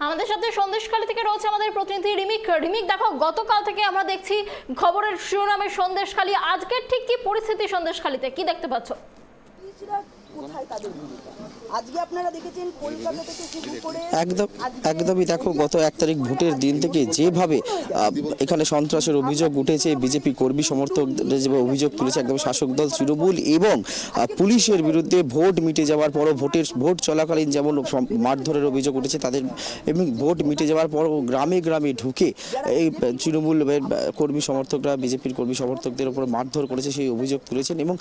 আমাদের সাথে সন্দেশখালী থেকে রয়েছে আমাদের প্রতিনিধি রিমিক। দেখো, গতকাল থেকে আমরা দেখছি খবরের শিরোনামে সন্দেশখালী। আজকের ঠিক কি পরিস্থিতি সন্দেশখালীতে, কি দেখতে পাচ্ছ? আজকে আপনারা দেখেছেন কলকাতা থেকে শুরু করে একদমই দেখো, গত 1 তারিখ ভোটের দিন থেকে যেভাবে এখানে সন্ত্রাসের অভিযোগ উঠেছে, বিজেপি কর্মী সমর্থকদের যেভাবে অভিযোগ তুলেছে একদম শাসক দল তৃণমূল এবং পুলিশের বিরুদ্ধে ভোট মিটে যাওয়ার পরও ভোট চলাকালীন যেমন মারধরের অভিযোগ উঠেছে তাদের, এবং ভোট মিটে যাওয়ার পরও গ্রামে গ্রামে ঢুকে এই তৃণমূল কর্মী সমর্থকরা বিজেপির কর্মী সমর্থকদের উপর মারধর করেছে সেই অভিযোগ তুলেছেন। এবং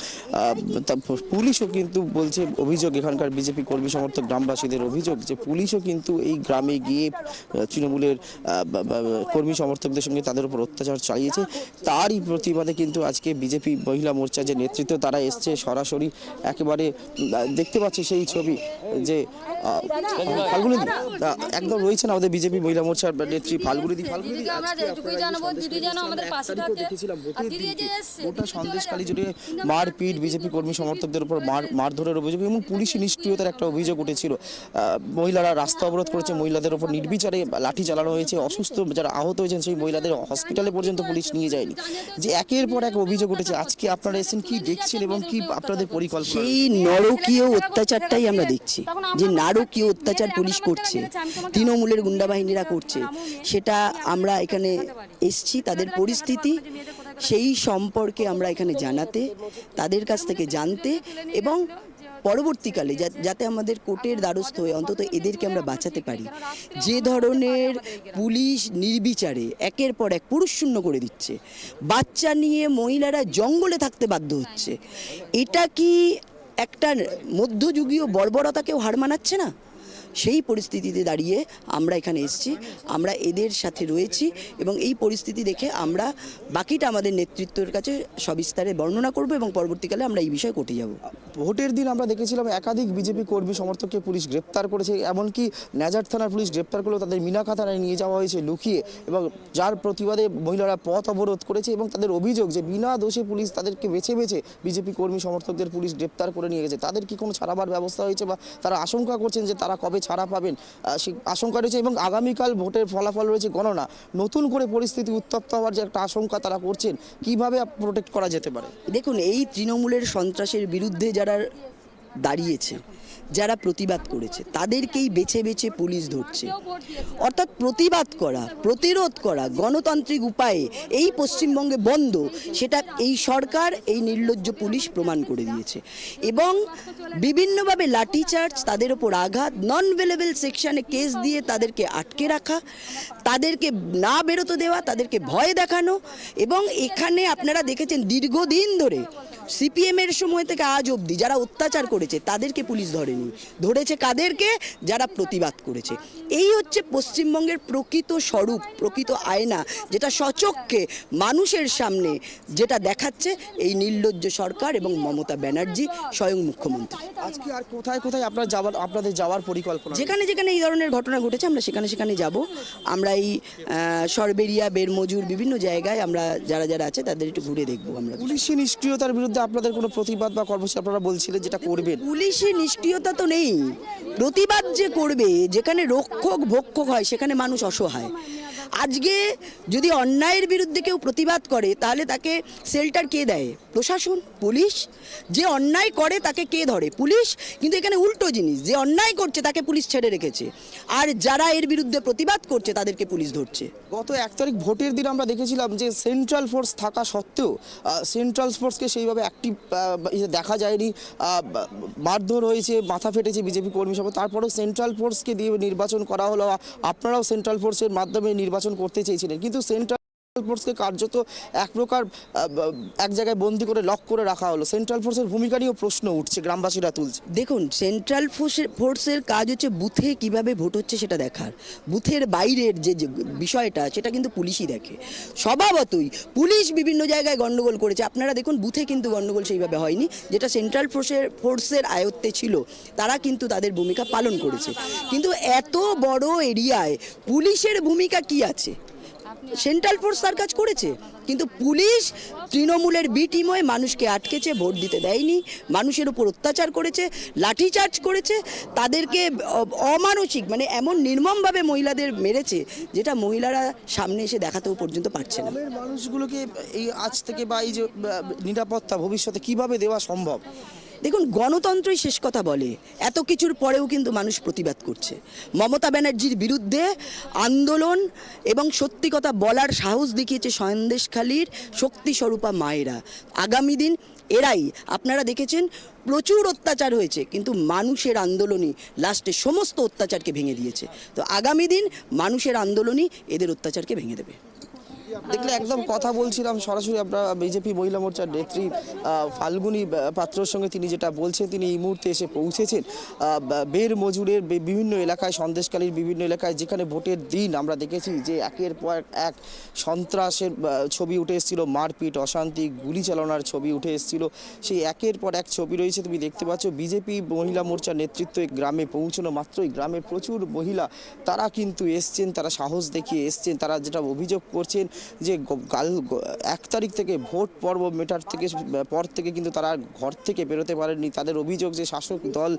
পুলিশও কিন্তু বলছে, অভিযোগ এখানকার বিজেপি কর্মী সমর্থক গ্রামবাসীদের অভিযোগ যে পুলিশও কিন্তু এই গ্রামে গিয়ে তৃণমূলের কর্মী সমর্থকদের সঙ্গে তাদের উপর অত্যাচার চালিয়েছে। তারই প্রতিবাদে কিন্তু আজকে বিজেপি মহিলা মোর্চার যে নেতৃত্ব তারা এসছে সরাসরি, একেবারে দেখতে পাচ্ছি সেই ছবি যে ফাল্গুনি একদম রয়েছেন আমাদের বিজেপি মহিলা মোর্চার নেত্রী ফাল্গুনি দি। গোটা সন্দেশখালী জুড়ে মারপিট, বিজেপি কর্মী সমর্থকদের উপর মারধরের অভিযোগ এবং পুলিশি নিষ্ক্রিয়তার একটা অভিযোগ উঠেছিল। মহিলারা রাস্তা অবরোধ করেছে, মহিলাদের উপর নির্বিচারে লাঠি চালানো হয়েছে, অসুস্থ যারা আহত হয়েছেন সেই মহিলাদের হসপিটালে পর্যন্ত পুলিশ নিয়ে যায়নি। যে একের পর এক অভিযোগ উঠেছে, আজকে আপনারা এসেছেন, কি দেখছেন এবং কি আপনাদের পরিকল্পনা? সেই নরকীয় অত্যাচারটাই আমরা দেখছি, যে নারকীয় অত্যাচার পুলিশ করছে, তৃণমূলের গুন্ডা বাহিনীরা করছে, সেটা আমরা এখানে এসছি তাদের পরিস্থিতি সেই সম্পর্কে আমরা এখানে জানাতে, তাদের কাছ থেকে জানতে এবং পরবর্তীকালে যাতে আমাদের কোর্টের দ্বারস্থ হয়ে অন্তত এদেরকে আমরা বাঁচাতে পারি। যে ধরনের পুলিশ নির্বিচারে একের পর এক পুরুষ শূন্য করে দিচ্ছে, বাচ্চা নিয়ে মহিলারা জঙ্গলে থাকতে বাধ্য হচ্ছে, এটা কি একটা মধ্যযুগীয় বর্বরতাকেও হার মানাচ্ছে না? সেই পরিস্থিতিতে দাঁড়িয়ে আমরা এখানে এসেছি, আমরা এদের সাথে রয়েছি এবং এই পরিস্থিতি দেখে আমরা বাকিটা আমাদের নেতৃত্বের কাছে সবিস্তারে বর্ণনা করব এবং পরবর্তীকালে আমরা এই বিষয়ে কোর্টে যাব। ভোটের দিন আমরা দেখেছিলাম একাধিক বিজেপি কর্মী সমর্থককে পুলিশ গ্রেপ্তার করেছে, এমনকি নেজার থানার পুলিশ গ্রেপ্তার করলেও তাদের মিনাখা থানায় নিয়ে যাওয়া হয়েছে লুকিয়ে, এবং যার প্রতিবাদে মহিলারা পথ অবরোধ করেছে এবং তাদের অভিযোগ যে বিনা দোষে পুলিশ তাদেরকে বেছে বেছে বিজেপি কর্মী সমর্থকদের পুলিশ গ্রেপ্তার করে নিয়ে গেছে। তাদের কি কোনো ছাড়াবার ব্যবস্থা হয়েছে বা তারা আশঙ্কা করছেন যে তারা কবে ছাড়া পাবেন, সেই আশঙ্কা রয়েছে। এবং আগামীকাল ভোটের ফলাফল রয়েছে গণনা, নতুন করে পরিস্থিতি উত্তপ্ত হওয়ার যে একটা আশঙ্কা তারা করছেন, কিভাবে প্রোটেক্ট করা যেতে পারে? দেখুন, এই তৃণমূলের সন্ত্রাসের বিরুদ্ধে যারা দাঁড়িয়েছে, যারা প্রতিবাদ করেছে, তাদেরকেই বেছে বেছে পুলিশ ধরছে। অর্থাৎ প্রতিবাদ করা, প্রতিরোধ করা গণতান্ত্রিক উপায়ে এই পশ্চিমবঙ্গে বন্ধ, সেটা এই সরকার, এই নির্লজ্জ পুলিশ প্রমাণ করে দিয়েছে। এবং বিভিন্নভাবে লাঠিচার্জ, তাদের ওপর আঘাত, নন ভেলেবল সেকশনে কেস দিয়ে তাদেরকে আটকে রাখা, তাদেরকে না বেরোতে দেওয়া, তাদেরকে ভয় দেখানো। এবং এখানে আপনারা দেখেছেন দীর্ঘদিন ধরে সিপিএমের সময় থেকে আজ অবধি যারা অত্যাচার করেছে তাদেরকে পুলিশ ধরেনি, ধরেছে কাদেরকে? যারা প্রতিবাদ করেছে। এই হচ্ছে পশ্চিমবঙ্গের প্রকৃত স্বরূপ, প্রকৃত আয়না, যেটা সচক্ষে মানুষের সামনে যেটা দেখাচ্ছে এই নির্লজ্জ সরকার এবং মমতা ব্যানার্জি স্বয়ং মুখ্যমন্ত্রী। আজকে আর কোথায় কোথায় আপনাদের যাওয়ার পরিকল্পনা? যেখানে যেখানে এই ধরনের ঘটনা ঘটেছে আমরা সেখানে সেখানে যাব। আমরা এই সরবেরিয়া, বেরমজুর বিভিন্ন জায়গায় আমরা যারা যারা আছে তাদের একটু ঘুরে দেখবো। আমরা পুলিশি নিষ্ক্রিয়তার বিরুদ্ধে আপনাদের কোনো প্রতিবাদ বা কর্মসূচি আপনারা বলছিলেন যেটা করবেন? পুলিশি নিষ্ক্রিয়তা তো নেই, প্রতিবাদ যে করবে, যেখানে রক্ষক ভক্ষক হয় সেখানে মানুষ অসহায়। আজকে যদি অন্যায়ের বিরুদ্ধে কেউ প্রতিবাদ করে তাহলে তাকে শেল্টার কে দেয়? প্রশাসন, পুলিশ। যে অন্যায় করে তাকে কে ধরে? পুলিশ। কিন্তু এখানে উল্টো জিনিস, যে অন্যায় করছে তাকে পুলিশ ছেড়ে রেখেছে, আর যারা এর বিরুদ্ধে প্রতিবাদ করছে তাদেরকে পুলিশ ধরছে। গত 1 তারিখ ভোটের দিন আমরা দেখেছিলাম যে সেন্ট্রাল ফোর্স থাকা সত্ত্বেও সেন্ট্রাল ফোর্সকে সেইভাবে অ্যাক্টিভ দেখা যায়নি, মারধর হয়েছে, মাথা ফেটেছে বিজেপি কর্মী সভা, তারপরেও সেন্ট্রাল ফোর্সকে দিয়ে নির্বাচন করা হলো। আপনারাও সেন্ট্রাল ফোর্সের মাধ্যমে নির্বাচন করতে চেয়েছিলেন, কিন্তু সেন্ট্রাল ফোর্সকে কার্যত এক প্রকার এক জায়গায় বন্দি করে লক করে রাখা হলো। সেন্ট্রাল ফোর্সের ভূমিকা নিয়েও প্রশ্ন উঠছে, গ্রামবাসীরা তুলছে। দেখুন, সেন্ট্রাল ফোর্সের কাজ হচ্ছে বুথে কিভাবে ভোট হচ্ছে সেটা দেখার। বুথের বাইরের যে বিষয়টা সেটা কিন্তু পুলিশই দেখে। স্বভাবতই পুলিশ বিভিন্ন জায়গায় গন্ডগোল করেছে, আপনারা দেখুন বুথে কিন্তু গন্ডগোল সেইভাবে হয়নি, যেটা সেন্ট্রাল ফোর্সের আয়ত্তে ছিল তারা কিন্তু তাদের ভূমিকা পালন করেছে। কিন্তু এত বড় এরিয়ায় পুলিশের ভূমিকা কি আছে? সেন্ট্রাল ফোর্স তার কাজ করেছে, কিন্তু পুলিশ তৃণমূলের বি টিম হয়ে মানুষকে আটকেছে, ভোট দিতে দেয়নি, মানুষের উপর অত্যাচার করেছে, লাঠিচার্জ করেছে, তাদেরকে অমানসিক মানে এমন নির্মমভাবে মহিলাদের মেরেছে যেটা মহিলারা সামনে এসে দেখাতেও পর্যন্ত পারছে না। গ্রামের মানুষগুলোকে এই আজ থেকে বা এই যে নিরাপত্তা ভবিষ্যতে কিভাবে দেওয়া সম্ভব? দেখুন, গণতন্ত্রই শেষ কথা বলে, এত কিছুর পরেও কিন্তু মানুষ প্রতিবাদ করছে। মমতা ব্যানার্জির বিরুদ্ধে আন্দোলন এবং সত্যি কথা বলার সাহস দেখিয়েছে সন্দেশখালীর শক্তিস্বরূপা মায়েরা। আগামী দিন এরাই, আপনারা দেখেছেন প্রচুর অত্যাচার হয়েছে, কিন্তু মানুষের আন্দোলনই লাস্টে সমস্ত অত্যাচারকে ভেঙে দিয়েছে। তো আগামী দিন মানুষের আন্দোলনই এদের অত্যাচারকে ভেঙে দেবে। দেখলে একদম কথা বলছিলাম সরাসরি আমরা বিজেপি মহিলা মোর্চার নেত্রী ফাল্গুনী পাত্রর সঙ্গে। তিনি যেটা বলছেন, তিনি এই মুহূর্তে এসে পৌঁছেছেন বের মজুরের বিভিন্ন এলাকায়, সন্দেশখালীর বিভিন্ন এলাকায়, যেখানে ভোটের দিন আমরা দেখেছি যে একের পর এক সন্ত্রাসের ছবি উঠে এসেছিল, মারপিট, অশান্তি, গুলি চালানোর ছবি উঠে এসেছিল। সেই একের পর এক ছবি রয়েছে, তুমি দেখতে পাচ্ছ। বিজেপি মহিলা মোর্চার নেতৃত্ব এই গ্রামে পৌঁছানো মাত্রই গ্রামের প্রচুর মহিলা তারা কিন্তু এসছেন, তারা সাহস দেখিয়ে এসছেন। তারা যেটা অভিযোগ করছেন যে কাল 1 তারিখ থেকে ভোট পর্ব মেটার পর থেকে কিন্তু তারা ঘর থেকে বেরোতে পারেননি। তাদের অভিযোগ যে শাসক দল,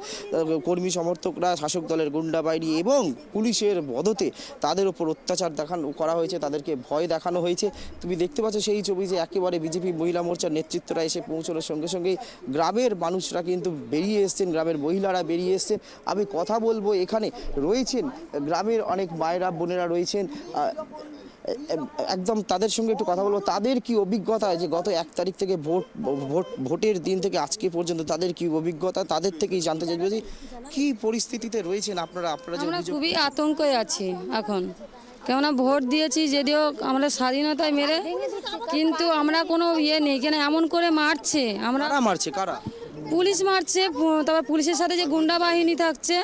কর্মী সমর্থকরা, শাসক দলের গুন্ডা বাহিনী এবং পুলিশের মদতে তাদের উপর অত্যাচার করা হয়েছে, তাদেরকে ভয় দেখানো হয়েছে। তুমি দেখতে পাচ্ছ সেই ছবি যে একেবারে বিজেপি মহিলা মোর্চার নেতৃত্বরা এসে পৌঁছানোর সঙ্গে সঙ্গেই গ্রামের মানুষরা কিন্তু বেরিয়ে এসছেন, গ্রামের মহিলারা বেরিয়ে এসছেন। আমি কথা বলবো, এখানে রয়েছেন গ্রামের অনেক মায়েরা, বোনেরা রয়েছেন, একদম তাদের সঙ্গে একটু কথা বলবো। তাদের কি অভিজ্ঞতা যে গত 1 তারিখ থেকে ভোটের দিন থেকে আজকে পর্যন্ত তাদের কি অভিজ্ঞতা, তাদের থেকেই জানতে চাইবো যে কি পরিস্থিতিতে রয়েছেন আপনারা যে আমরা অভিযোগ। খুবই আতঙ্কে আছি এখন, কেননা ভোট দিয়েছি যদিও আমরা স্বাধীনতায় মেরে, কিন্তু আমরা কোনো নেই, কেন এমন করে মারছে। কারা মারছে? কারা? পুলিশ মারছে, তারপর পুলিশের সাথে যে গুন্ডা বাহিনী থাকছে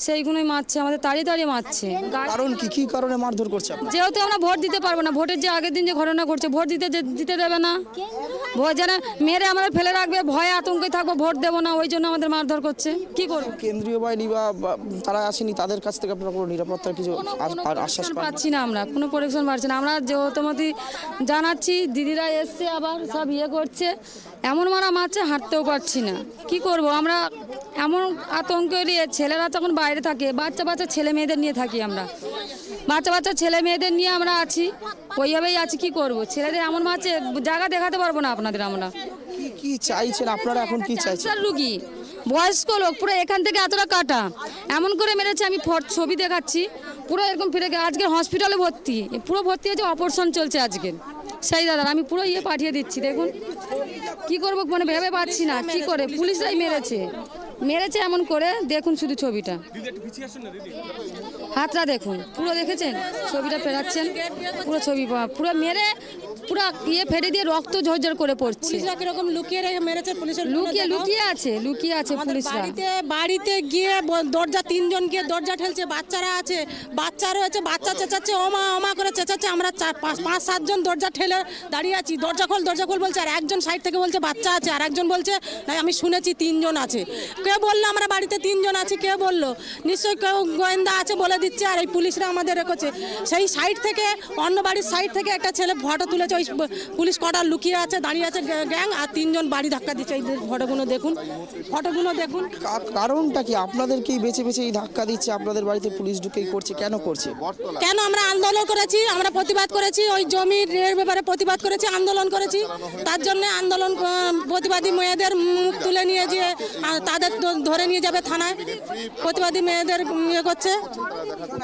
সেইগুলোই মারছে, আমাদের তাড়িয়ে তাড়িয়ে মারছে। কারণ কি কারণে মারধর করছে আপনারা? যেহেতু আমরা ভোট দিতে পারবো না, ভোটের যে আগের দিন যে ঘটনা ঘটছে, ভোট দিতে দেবে না, ভয় যেন মেরে আমাদের ফেলে রাখবে, ভয়ে আতঙ্কে থাকবো, ভোট দেবো না, ওই জন্য আমাদের মারধর করছে। কি করবো? কেন্দ্রীয় বাহিনী বা তারা আসেনি, তাদের কাছ থেকে আপনারা কোনো নিরাপত্তার কিছু আশ্বাস পাচ্ছি না, আমরা কোনো প্রোটেকশন পাচ্ছি না। আমরা যেহেতু জানাচ্ছি, দিদিরা এসছে আবার সব করছে, এমন মারছে, হাঁটতেও পারছি না। কি করব আমরা? এমন আতঙ্কে ছেলেরা তখন বাইরে থাকে, বাচ্চা ছেলে মেয়েদের নিয়ে থাকি আমরা, বাচ্চা ছেলে মেয়েদের নিয়ে আমরা আছি, ওইভাবেই আছি। কি করব? ছেলেদের এমন মারছে, জায়গা দেখাতে পারবো না আপনাদের। আমরা কি চাইছেন আপনারা এখন? কি চাইছেন? রুগী বয়স্ক লোক পুরো এখান থেকে এতটা কাটা, এমন করে মেরেছে, আমি ছবি দেখাচ্ছি, পুরো এরকম ফিরে গেছে। আজকে হসপিটালে ভর্তি, পুরো ভর্তি হয়েছে, অপারেশন চলছে আজকে। সেই দাদা আমি পুরো পাঠিয়ে দিচ্ছি, দেখুন কি করবো, মানে ভেবে পাচ্ছি না কি করে। পুলিশরাই মেরেছে এমন করে, দেখুন শুধু ছবিটা, হাতটা দেখুন, পুরো দেখেছেন ছবিটা ফেরাচ্ছেন, পুরো ছবি পুরো মেরে পুরো ফেটে দিয়ে রক্ত ঝরঝর করে পড়ছে। কিরকম লুকিয়ে রেখে মেরেছে পুলিশের, লুকিয়ে আছে পুলিশরা। বাড়িতে গিয়ে দরজা, 3 জন গিয়ে দরজা ঠেলছে, বাচ্চারা আছে, বাচ্চা রয়েছে, বাচ্চা চেঁচাচ্ছে, ওমা করে চেঁচাচ্ছে। আমরা 5-7 জন দরজা ঠেলে দাঁড়িয়ে আছি, দরজা খোল বলছে, আর একজন সাইড থেকে বলছে বাচ্চা আছে, আর একজন বলছে না আমি শুনেছি 3 জন আছে। কে বললো আমরা বাড়িতে 3 জন আছি? কে বললো? নিশ্চয়ই কেউ গোয়েন্দা আছে বলে দিচ্ছে, আর এই পুলিশরা আমাদের রেখেছে। সেই সাইড থেকে, অন্য বাড়ির সাইড থেকে একটা ছেলে ফটো তুলেছে, ওই পুলিশ কটা লুকিয়ে আছে, দাঁড়িয়ে আছে গ্যাং, আর 3 জন বাড়ি ধাক্কা দিচ্ছে। এই ফটোগুলো দেখুন। কারণটা কি? আপনাদেরকেই বেছে এই ধাক্কা দিচ্ছে, আপনাদের বাড়িতে পুলিশ ঢুকেই করছে, কেন করছে? কেন? আমরা আন্দোলন করেছি, আমরা প্রতিবাদ করেছি, ওই জমির ব্যাপারে প্রতিবাদ করেছি, আন্দোলন করেছি। তার জন্য আন্দোলন প্রতিবাদী মেয়েদের মুখ তুলে নিয়ে গিয়ে তাদের ধরে নিয়ে যাবে থানায়, প্রতিবাদী মেয়েদের করছে।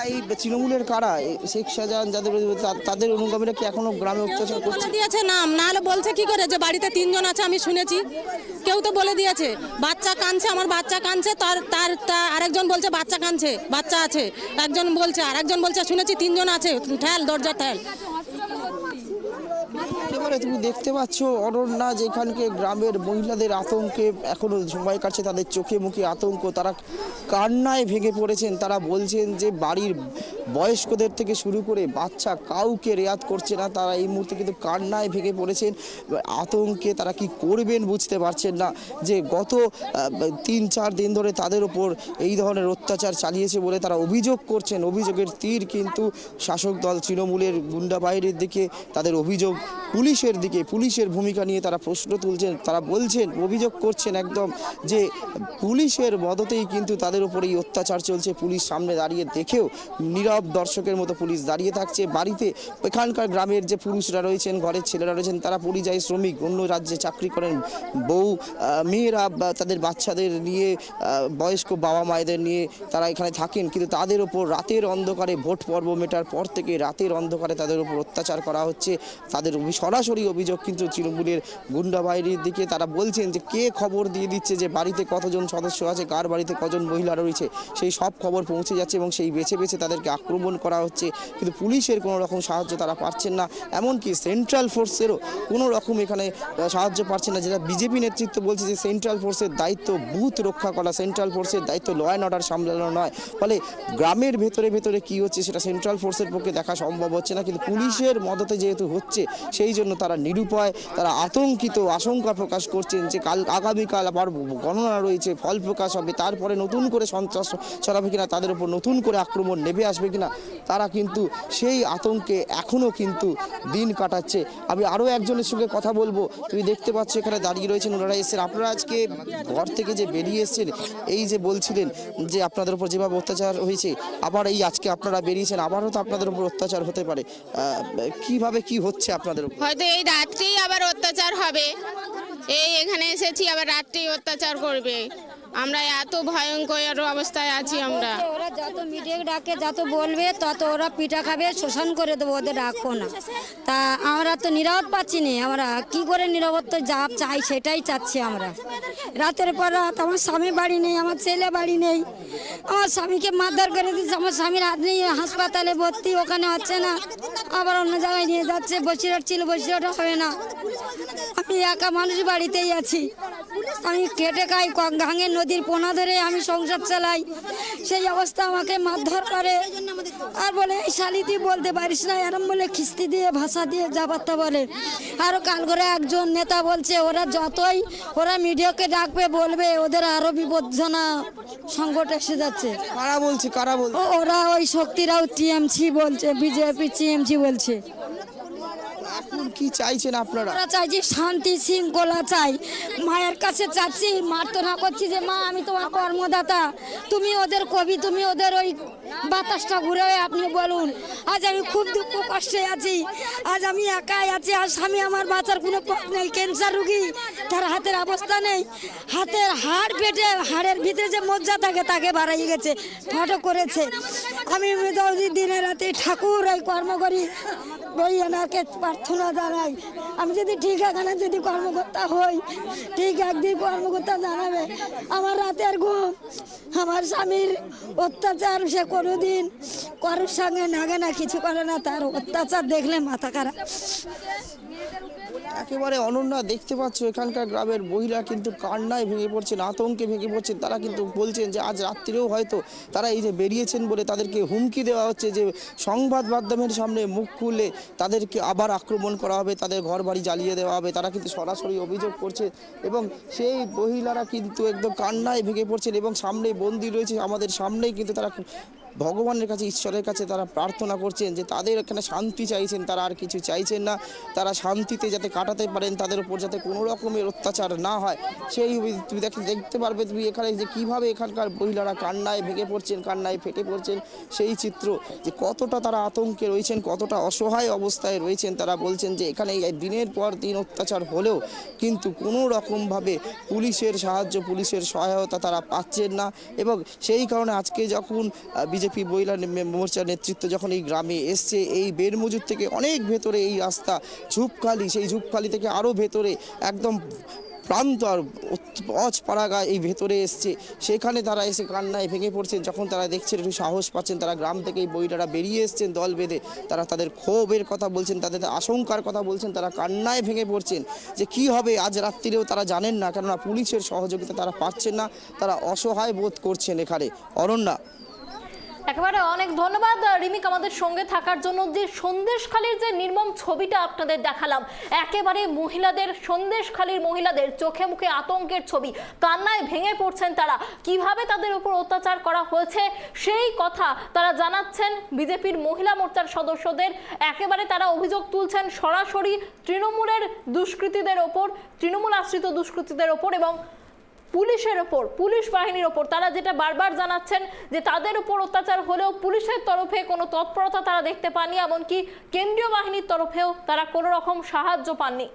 এই তৃণমূলের কারা? শেখ শাহজাহান যাদের তাদের অনুগামীরা কি এখনো গ্রামে অত্যাচার করছে? দিয়েছে নাম, নাহলে বলছে কি করে যে বাড়িতে 3 জন আছে? আমি শুনেছি, কেউ তো বলে দিয়েছে বাচ্চা কাঁদছে, আমার বাচ্চা কাঁদছে, তার আরেকজন বলছে বাচ্চা কাঁদছে, বাচ্চা আছে, একজন বলছে, আর একজন বলছে শুনেছি 3 জন আছে, ঠেল দরজা ঠেল। কেবল একেবারে তুমি দেখতে পাচ্ছ অরণ্যা, যেখানকে গ্রামের মহিলাদের আতঙ্কে এখনো সময় কাটছে, তাদের চোখে মুখে আতঙ্ক, তারা কান্নায় ভেঙে পড়েছেন। তারা বলছেন যে বাড়ির বয়স্কদের থেকে শুরু করে বাচ্চা কাউকে রেয়াত করছে না। তারা এই মুহূর্তে কিন্তু কান্নায় ভেঙে পড়েছেন, আতঙ্কে তারা কি করবেন বুঝতে পারছেন না। যে গত 3-4 দিন ধরে তাদের ওপর এই ধরনের অত্যাচার চালিয়েছে বলে তারা অভিযোগ করছেন। অভিযোগের তীর কিন্তু শাসক দল তৃণমূলের গুন্ডা বাহিনীর দিকে, তাদের অভিযোগ পুলিশের দিকে, পুলিশের ভূমিকা নিয়ে তারা প্রশ্ন তুলছেন। তারা বলছেন, অভিযোগ করছেন একদম যে পুলিশের মদতেই কিন্তু তাদের উপর এই অত্যাচার চলছে। পুলিশ সামনে দাঁড়িয়ে দেখেও নীরব দর্শকের মতো পুলিশ দাঁড়িয়ে থাকছে। বাড়িতে এখানকার গ্রামের যে পুরুষরা রয়েছেন, ঘরের ছেলেরা রয়েছেন, তারা পরিযায়ী শ্রমিক, অন্য রাজ্যে চাকরি করেন, মেয়েরা তাদের বাচ্চাদের নিয়ে, বয়স্ক বাবা মায়েদের নিয়ে তারা এখানে থাকেন। কিন্তু তাদের ওপর রাতের অন্ধকারে, ভোট পর্ব মেটার পর থেকে রাতের অন্ধকারে তাদের উপর অত্যাচার করা হচ্ছে। তাদের সরাসরি অভিযোগ কিন্তু তৃণমূলের গুন্ডা বাহিনীর দিকে। তারা বলছেন যে কে খবর দিয়ে দিচ্ছে যে বাড়িতে কতজন সদস্য আছে, কার বাড়িতে কজন মহিলা রয়েছে, সেই সব খবর পৌঁছে যাচ্ছে এবং সেই বেছে বেছে তাদেরকে আক্রমণ করা হচ্ছে। কিন্তু পুলিশের কোনো রকম সাহায্য তারা পাচ্ছেন না, এমনকি সেন্ট্রাল ফোর্সেরও কোনো রকম এখানে সাহায্য পাচ্ছেন না। যেটা বিজেপি নেতৃত্ব বলছে যে সেন্ট্রাল ফোর্সের দায়িত্ব বুথ রক্ষা করা, সেন্ট্রাল ফোর্সের দায়িত্ব ল অ্যান্ড অর্ডার সামলানো নয়। ফলে গ্রামের ভেতরে ভেতরে কী হচ্ছে সেটা সেন্ট্রাল ফোর্সের পক্ষে দেখা সম্ভব হচ্ছে না। কিন্তু পুলিশের মদতে যেহেতু হচ্ছে, সেই জন্য তারা নিরুপায়, তারা আতঙ্কিত, আশঙ্কা প্রকাশ করছেন যে আগামীকাল আবার গণনা রয়েছে, ফল প্রকাশ হবে, তারপরে নতুন করে সন্ত্রাস ছড়াবে কিনা, তাদের উপর নতুন করে আক্রমণ নেমে আসবে কিনা, তারা কিন্তু সেই আতঙ্কে এখনও কিন্তু দিন কাটাচ্ছে। আমি আরও একজনের সঙ্গে কথা বলবো। তুমি দেখতে পাচ্ছ এখানে দাঁড়িয়ে রয়েছেন, ওনারা এসেছেন। আপনারা আজকে ঘর থেকে যে বেরিয়ে এসেছেন, এই যে বলছিলেন যে আপনাদের উপর যেভাবে অত্যাচার হয়েছে, আবার এই আজকে আপনারা বেরিয়েছেন, আবারও তো আপনাদের উপর অত্যাচার হতে পারে, কিভাবে কি হচ্ছে আপনাদের উপর? হয়তো এই রাত্রেই আবার অত্যাচার হবে, এই এখানে এসেছি আবার রাত্রেই অত্যাচার করবে। আমরা এত ভয়ঙ্কর অবস্থায় আছি আমরা। ওরা যত মিডিয়া ডাকে, যত বলবে তত ওরা পিঠা খাবে, শোষণ করে দেবো, ওদের রাখবো না। তা আমরা তো নিরাপদ পাচ্ছি না। আমরা কি করে নিরাপত্তা যা চাই সেটাই চাচ্ছি আমরা। রাতের পর রাত আমার স্বামী বাড়ি নেই, আমার ছেলে বাড়ি নেই, আমার স্বামীকে মারধর করে দিচ্ছে। আমার স্বামীর আপনি হাসপাতালে ভর্তি, ওখানে হচ্ছে না, আবার অন্য জায়গায় নিয়ে যাচ্ছে। বসিরহাট ছিল, বসিরহাট হবে না। আমি একা মানুষ বাড়িতেই আছি। আমি কেটে খাই, গাঙে নদীর পোনা ধরে আমি সংসার চালাই। সেই অবস্থা আমাকে মারধর করে আর বলে এই শালি তুই বলতে পারিস না, এরম বলে খিস্তি দিয়ে, ভাষা দিয়ে যাবাত্তা বলে। আরও কাল করে একজন নেতা বলছে ওরা যতই ওরা মিডিয়াকে ডাকবে, বলবে, ওদের আরও বিপজ্জনা সংকট এসে যাচ্ছে। কারা বলছে, কারা বলছে? ওরা ওই শক্তিরাও টিএমসি বলছে, বিজেপি টিএমসি বলছে। এখন কি চাইছেন আপনারা? আমরা চাইছি শান্তি শৃঙ্খলা চাই। মায়ের কাছে চাচ্ছি, মার্তনা করছি যে মা আমি তোমার কর্মদাতা, তুমি ওদের কবি, তুমি ওদের ওই বাতাসটা ঘুরে আপনি বলুন। আজ আমি খুব দুঃখ কষ্টে আছি, আজ আমি একাই আছি। আর স্বামী আমার বাঁচার কোনো পথ নেই, ক্যান্সার রুগী, তার হাতের অবস্থা নেই। হাতের হাড় পেটে, হাড়ের ভিতরে যে মজ্জা থাকে তাকে বাড়াই গেছে, ফটো করেছে। আমি দিনে রাতে ঠাকুর এই কর্ম করি, ওই এনাকে প্রার্থনা জানাই। আমি যদি ঠিক এখানে যদি কর্মকর্তা হই, ঠিক একদিন কর্মকর্তা জানাবে। আমার রাতের ঘুম, আমার স্বামীর অত্যাচার, সে কোনোদিন কারোর সঙ্গে নাগে না, কিছু করে না, তার অত্যাচার দেখলে মাথা খারাপ। একেবারে অনন্যা, দেখতে পাচ্ছ এখানকার গ্রামের মহিলা কিন্তু কান্নায় ভেঙে পড়ছেন, আতঙ্কে ভেঙে পড়ছেন। তারা কিন্তু বলছেন যে আজ রাত্রিরেও হয়তো তারা এই যে বেরিয়েছেন বলে তাদেরকে হুমকি দেওয়া হচ্ছে যে সংবাদ মাধ্যমের সামনে মুখ খুললে তাদেরকে আবার আক্রমণ করা হবে, তাদের ঘর বাড়ি জ্বালিয়ে দেওয়া হবে। তারা কিন্তু সরাসরি অভিযোগ করছে এবং সেই মহিলারা কিন্তু একদম কান্নায় ভেঙে পড়ছেন এবং সামনেই বন্দি রয়েছে, আমাদের সামনেই কিন্তু তারা ভগবানের কাছে, ঈশ্বরের কাছে তারা প্রার্থনা করছেন যে তাদের এখানে শান্তি চাইছেন, তারা আর কিছু চাইছেন না। তারা শান্তিতে যাতে কাটাতে পারেন, তাদের উপর যাতে কোনো রকমের অত্যাচার না হয়, সেই তুমি দেখতে পারবে তুমি এখানে যে কীভাবে এখানকার মহিলারা কান্নায় ভেঙে পড়ছেন, কান্নায় ফেটে পড়ছেন, সেই চিত্র যে কতটা তারা আতঙ্কে রয়েছেন, কতটা অসহায় অবস্থায় রয়েছেন। তারা বলছেন যে এখানে দিনের পর দিন অত্যাচার হলেও কিন্তু কোনো রকমভাবে পুলিশের সাহায্য, পুলিশের সহায়তা তারা পাচ্ছেন না। এবং সেই কারণে আজকে যখন বিজেপি মহিলা মোর্চার নেতৃত্ব যখন এই গ্রামে এসছে, এই বেরমজুর থেকে অনেক ভেতরে এই রাস্তা ঝুপখালি, সেই ঝুপখালি থেকে আরও ভেতরে একদম প্রান্ত আর অজপাড়াগা এই ভেতরে এসছে, সেখানে তারা এসে কান্নায় ভেঙে পড়ছেন। যখন তারা দেখছেন একটু সাহস পাচ্ছেন, তারা গ্রাম থেকে এই বইটারা বেরিয়ে এসছেন দল বেঁধে, তারা তাদের ক্ষোভের কথা বলছেন, তাদের আশঙ্কার কথা বলছেন, তারা কান্নায় ভেঙে পড়ছেন যে কি হবে আজ রাত্রিরেও তারা জানেন না, কেননা পুলিশের সহযোগিতা তারা পাচ্ছেন না, তারা অসহায় বোধ করছেন এখানে। অরণ্যা, একেবারে অনেক ধন্যবাদ রিমিক আমাদের সঙ্গে থাকার জন্য। যে সন্দেশখালীর যে নির্মম ছবিটা আপনাদের দেখালাম, একেবারে মহিলাদের, সন্দেশখালীর মহিলাদের চোখে মুখে আতঙ্কের ছবি, কান্নায় ভেঙে পড়ছেন তারা, কিভাবে তাদের উপর অত্যাচার করা হয়েছে সেই কথা তারা জানাচ্ছেন বিজেপির মহিলা মোর্চার সদস্যদের। একেবারে তারা অভিযোগ তুলছেন সরাসরি তৃণমূলের দুষ্কৃতীদের ওপর, তৃণমূল আশ্রিত দুষ্কৃতীদের ওপর এবং পুলিশের ওপর, পুলিশ বাহিনীর ওপর। তারা যেটা বারবার জানাচ্ছেন যে তাদের উপর অত্যাচার হলেও পুলিশের তরফে কোনো তৎপরতা তারা দেখতে পাননি, এমনকি কেন্দ্রীয় বাহিনীর তরফেও তারা কোনো রকম সাহায্য পাননি।